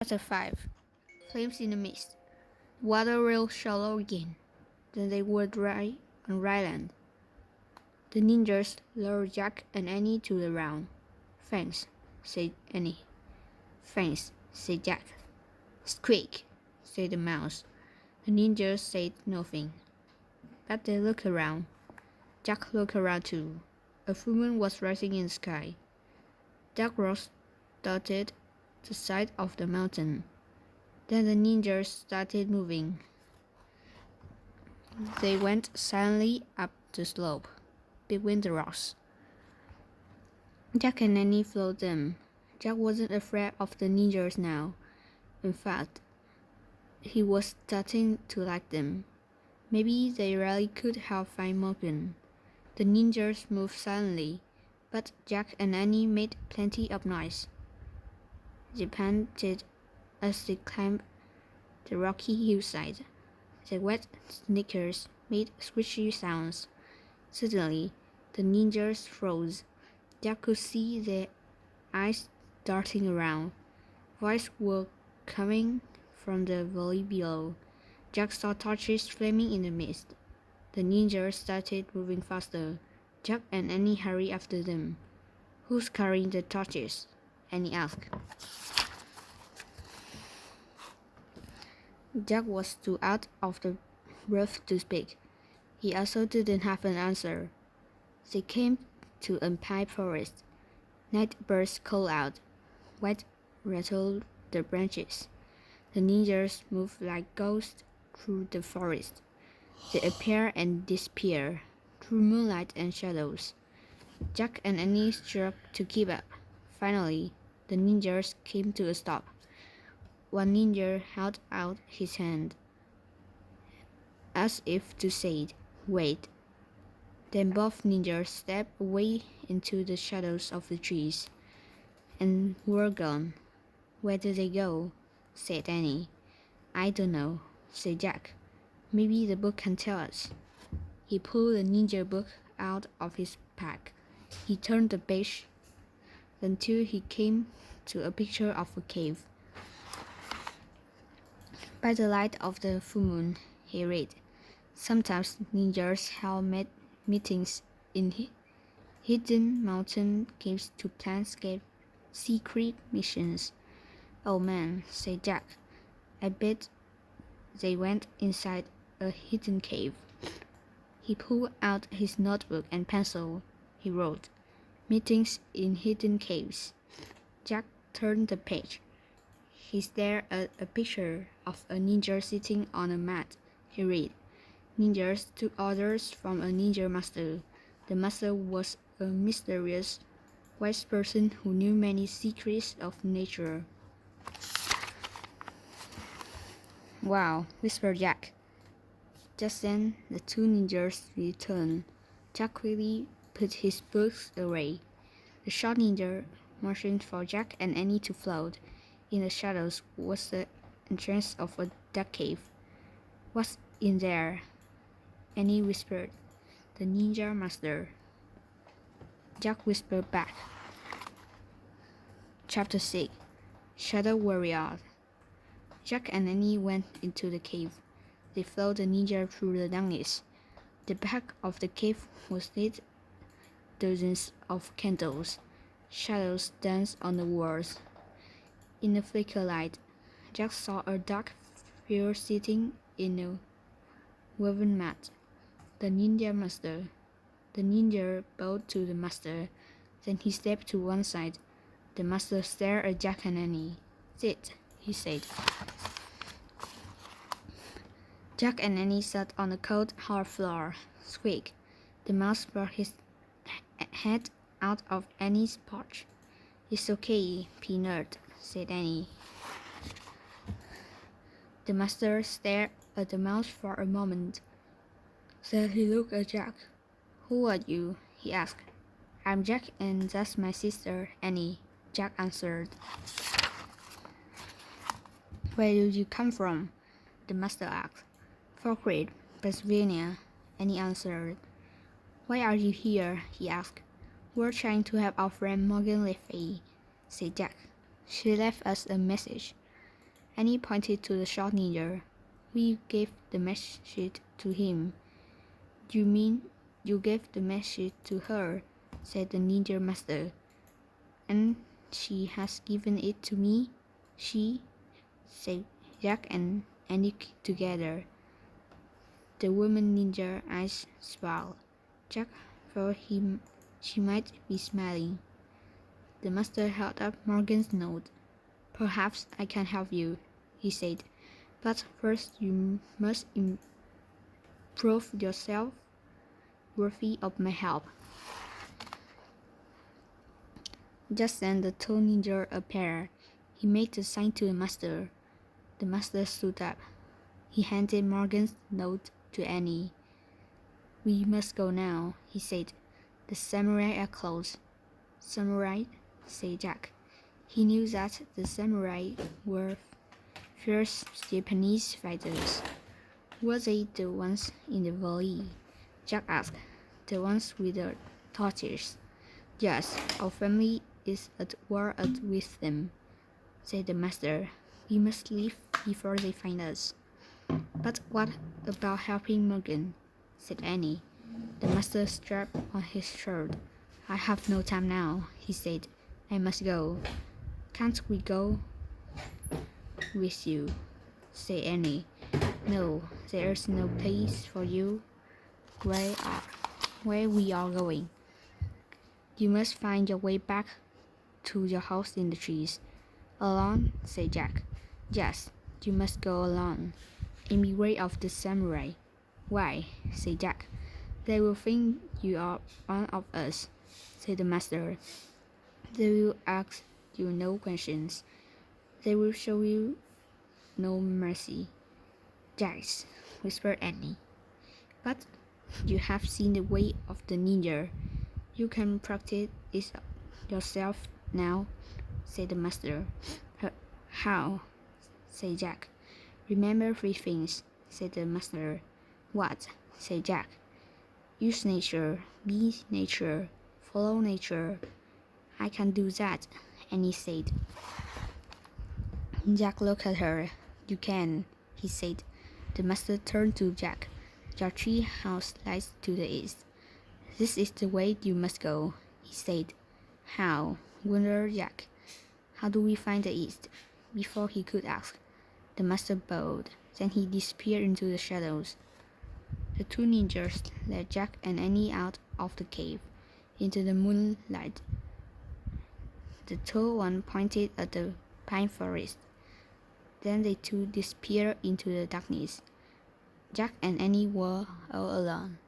Chapter 5 Flames in the Mist. Water real shallow again. Then they were dry on dry land. The ninjas lowered Jack and Annie to the ground. Thanks, said Annie. Thanks, said Jack. Squeak, said the mouse. The ninjas said nothing. But they looked around. Jack looked around too. A full moon was rising in the sky. Dark rocks dotted the side of the mountain. Then the ninjas started moving. They went silently up the slope, between the rocks. Jack and Annie followed them. Jack wasn't afraid of the ninjas now. In fact, he was starting to like them. Maybe they really could help find Morgan. The ninjas moved silently, but Jack and Annie made plenty of noise. They panted as they climbed the rocky hillside. Their wet sneakers made squishy sounds. Suddenly, the ninjas froze. Jack could see their eyes darting around. Voices were coming from the valley below. Jack saw torches flaming in the mist. The ninjas started moving faster. Jack and Annie hurried after them. Who's carrying the torches? Annie asked. Jack was too out of the breath to speak. He also didn't have an answer. They came to a pine forest. Night birds called out. Wind rattled the branches. The ninjas moved like ghosts through the forest. They appear and disappear through moonlight and shadows. Jack and Annie struggled to keep up. Finally, the ninjas came to a stop. One ninja held out his hand, as if to say, "Wait." Then both ninjas stepped away into the shadows of the trees and were gone. "Where did they go?" said Annie. "I don't know," said Jack. "Maybe the book can tell us." He pulled the ninja book out of his pack. He turned the page until he came to a picture of a cave. By the light of the full moon, he read, "Sometimes ninjas held meetings in hidden mountain caves to plan secret missions." "Oh man," said Jack. "I bet they went inside a hidden cave." He pulled out his notebook and pencil. He wrote, "Meetings in hidden caves." Jack turned the page. He stared at a picture of a ninja sitting on a mat. He read, "Ninjas took orders from a ninja master. The master was a mysterious, wise person who knew many secrets of nature." "Wow," whispered Jack. Just then, the two ninjas returned. Jack quickly put his books away. The short ninja motioned for Jack and Annie to float. In the shadows was the entrance of a dark cave. "What's in there?" Annie whispered. "The ninja master." Jack whispered back. Chapter 6 Shadow Warrior. Jack and Annie went into the cave. They followed the ninja through the darkness. The back of the cave was lit dozens of candles. Shadows danced on the walls. In the flicker light, Jack saw a dark figure sitting in a woven mat. The ninja master. The ninja bowed to the master. Then he stepped to one side. The master stared at Jack and Annie. "Sit," he said. Jack and Annie sat on the cold, hard floor. Squeak. The mouse brought his head out of Annie's pouch. "It's okay, Peanut," said Annie. The master stared at the mouse for a moment. Then he looked at Jack. "Who are you?" he asked. "I'm Jack and that's my sister, Annie," Jack answered. "Where did you come from?" the master asked. "Fort Creek, Pennsylvania," Annie answered. "Why are you here?" he asked. "We're trying to help our friend Morgan Le Fay," said Jack. "She left us a message." Annie pointed to the short ninja. We gave the message to him. You mean you gave the message to her, said the ninja master. And she has given it to me? She, said Jack and Annie together. The woman ninja eyes sparkled. Jack thought she might be smiling. The master held up Morgan's note. Perhaps I can help you, he said. But first you must prove yourself worthy of my help. Just then the tall ninja appeared. He made a sign to the master. The master stood up. He handed Morgan's note to Annie. We must go now, he said. The samurai are close. Samurai, said Jack. He knew that the samurai were fierce Japanese fighters. Were they the ones in the valley? Jack asked. The ones with the torches. Yes, our family is at war with them, said the master. We must leave before they find us. But what about helping Morgan? Said Annie. The master strapped on his shirt. I have no time now, he said. I must go. Can't we go with you? Said Annie. No, there's no place for you where we are going. You must find your way back to your house in the trees. Alone? Said Jack. Yes, you must go alone, and beware of the samurai. Why? Said Jack. They will think you are one of us, said the master. They will ask you no questions. They will show you no mercy. Yes, whispered Annie. But you have seen the way of the ninja. You can practice it yourself now, said the master. How? Said Jack. Remember 3 things, said the master. What? Said Jack. Use nature, be nature, follow nature. I can do that, Annie said. Jack looked at her. You can, he said. The master turned to Jack. Your tree house lies to the east. This is the way you must go, he said. How? Wondered Jack. How do we find the east? Before he could ask, the master bowed. Then he disappeared into the shadows. The 2 ninjas led Jack and Annie out of the cave, into the moonlight. The tall one pointed at the pine forest. Then they 2 disappeared into the darkness. Jack and Annie were all alone.